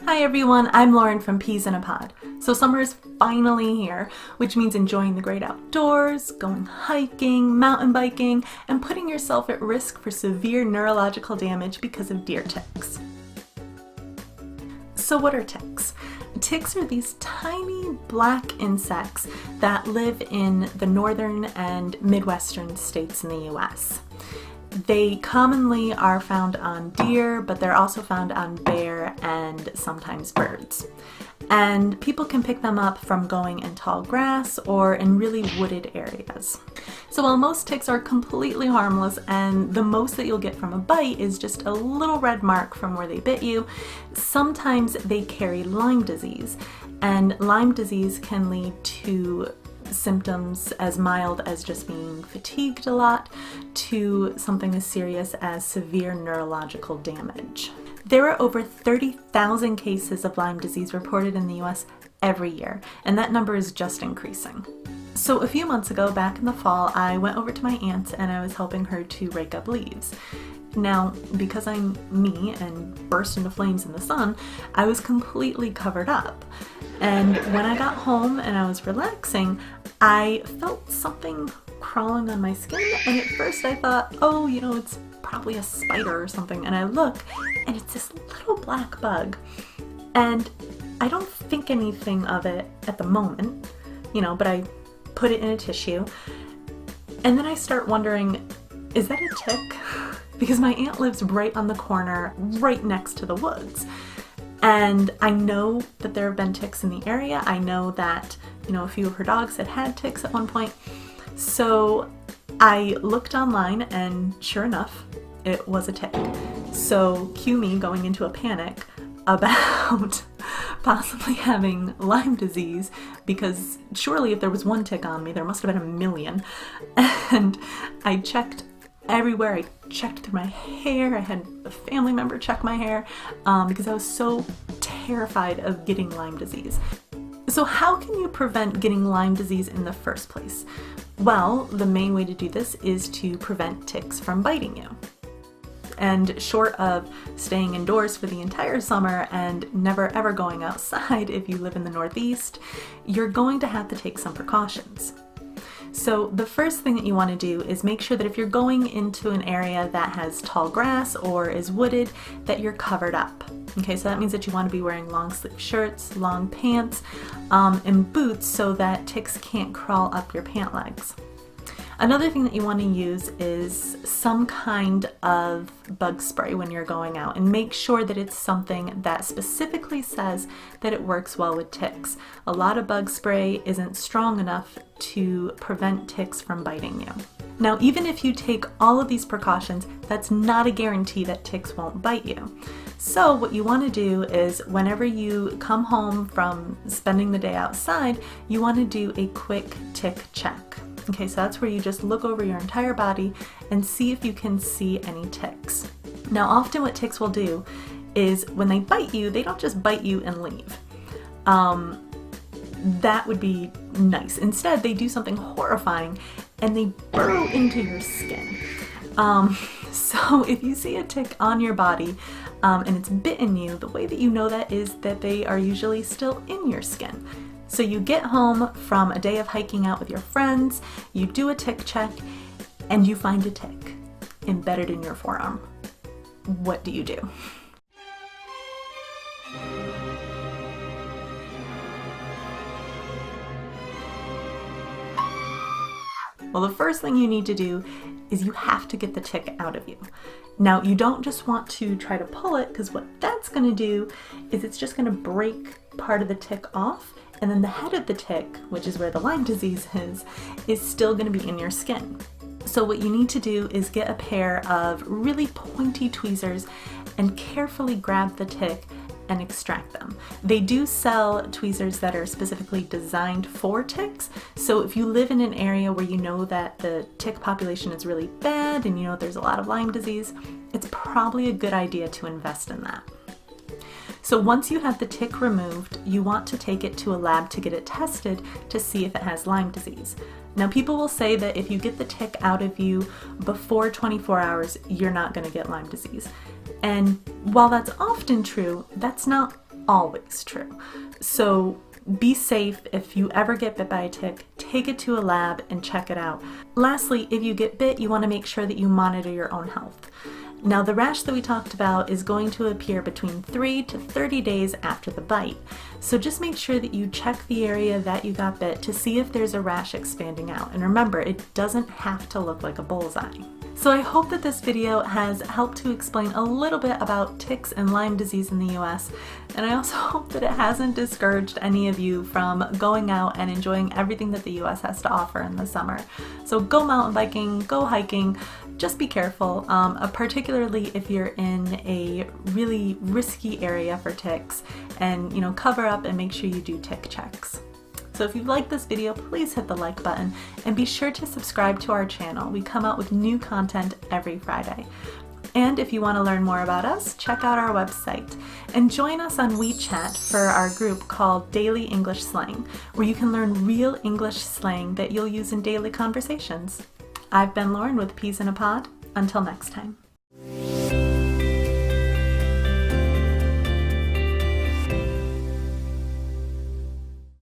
Hi everyone, I'm Lauren from Peas in a Pod. So summer is finally here, which means enjoying the great outdoors, going hiking, mountain biking, and putting yourself at risk for severe neurological damage because of deer ticks. So what are ticks? Ticks are these tiny black insects that live in the northern and midwestern states in the US. They commonly are found on deer, but they're also found on bear and sometimes birds. And people can pick them up from going in tall grass or in really wooded areas. So while most ticks are completely harmless and the most that you'll get from a bite is just a little red mark from where they bit you, sometimes they carry Lyme disease. And Lyme disease can lead to symptoms as mild as just being fatigued a lot to something as serious as severe neurological damage. There are over 30,000 cases of Lyme disease reported in the US every year, and that number is just increasing. So a few months ago, back in the fall, I went over to my aunt's and I was helping her to rake up leaves. Now, because I'm me and burst into flames in the sun, I was completely covered up. And when I got home and I was relaxing, I felt something crawling on my skin, and at first I thought, oh, it's probably a spider or something, and I look, and it's this little black bug. And I don't think anything of it at the moment, but I put it in a tissue, and then I start wondering, is that a tick? Because my aunt lives right on the corner, right next to the woods. And I know that there have been ticks in the area. I know that, a few of her dogs had ticks at one point. So I looked online and sure enough, it was a tick. So cue me going into a panic about possibly having Lyme disease, because surely if there was one tick on me, there must have been a million. And I checked everywhere. I checked through my hair. I had a family member check my hair because I was so terrified of getting Lyme disease. So how can you prevent getting Lyme disease in the first place? Well, the main way to do this is to prevent ticks from biting you. And short of staying indoors for the entire summer and never ever going outside if you live in the Northeast, you're going to have to take some precautions. So the first thing that you want to do is make sure that if you're going into an area that has tall grass or is wooded, that you're covered up. Okay, so that means that you want to be wearing long sleeve shirts, long pants, and boots so that ticks can't crawl up your pant legs. Another thing that you want to use is some kind of bug spray when you're going out, and make sure that it's something that specifically says that it works well with ticks. A lot of bug spray isn't strong enough to prevent ticks from biting you. Now, even if you take all of these precautions, that's not a guarantee that ticks won't bite you. So what you want to do is whenever you come home from spending the day outside, you want to do a quick tick check. Okay, so that's where you just look over your entire body and see if you can see any ticks. Now, often what ticks will do is when they bite you, they don't just bite you and leave. That would be nice. Instead, they do something horrifying and they burrow into your skin. So if you see a tick on your body and it's bitten you, the way that you know that is that they are usually still in your skin. So you get home from a day of hiking out with your friends, you do a tick check, and you find a tick embedded in your forearm. What do you do? Well, the first thing you need to do is you have to get the tick out of you. Now, you don't just want to try to pull it, because what that's going to do is it's just going to break part of the tick off, and then the head of the tick, which is where the Lyme disease is still going to be in your skin. So what you need to do is get a pair of really pointy tweezers and carefully grab the tick and extract them. They do sell tweezers that are specifically designed for ticks, so if you live in an area where you know that the tick population is really bad and you know there's a lot of Lyme disease, it's probably a good idea to invest in that. So once you have the tick removed, you want to take it to a lab to get it tested to see if it has Lyme disease. Now, people will say that if you get the tick out of you before 24 hours, you're not going to get Lyme disease. And while that's often true, that's not always true. So be safe. If you ever get bit by a tick, take it to a lab and check it out. Lastly, if you get bit, you want to make sure that you monitor your own health. Now, the rash that we talked about is going to appear between 3 to 30 days after the bite. So just make sure that you check the area that you got bit to see if there's a rash expanding out. And remember, it doesn't have to look like a bullseye. So I hope that this video has helped to explain a little bit about ticks and Lyme disease in the US, and I also hope that it hasn't discouraged any of you from going out and enjoying everything that the US has to offer in the summer. So go mountain biking, go hiking, just be careful, particularly if you're in a really risky area for ticks, and cover up and make sure you do tick checks. So if you liked this video, please hit the like button and be sure to subscribe to our channel. We come out with new content every Friday. And if you want to learn more about us, check out our website and join us on WeChat for our group called Daily English Slang, where you can learn real English slang that you'll use in daily conversations. I've been Lauren with Peas in a Pod. Until next time.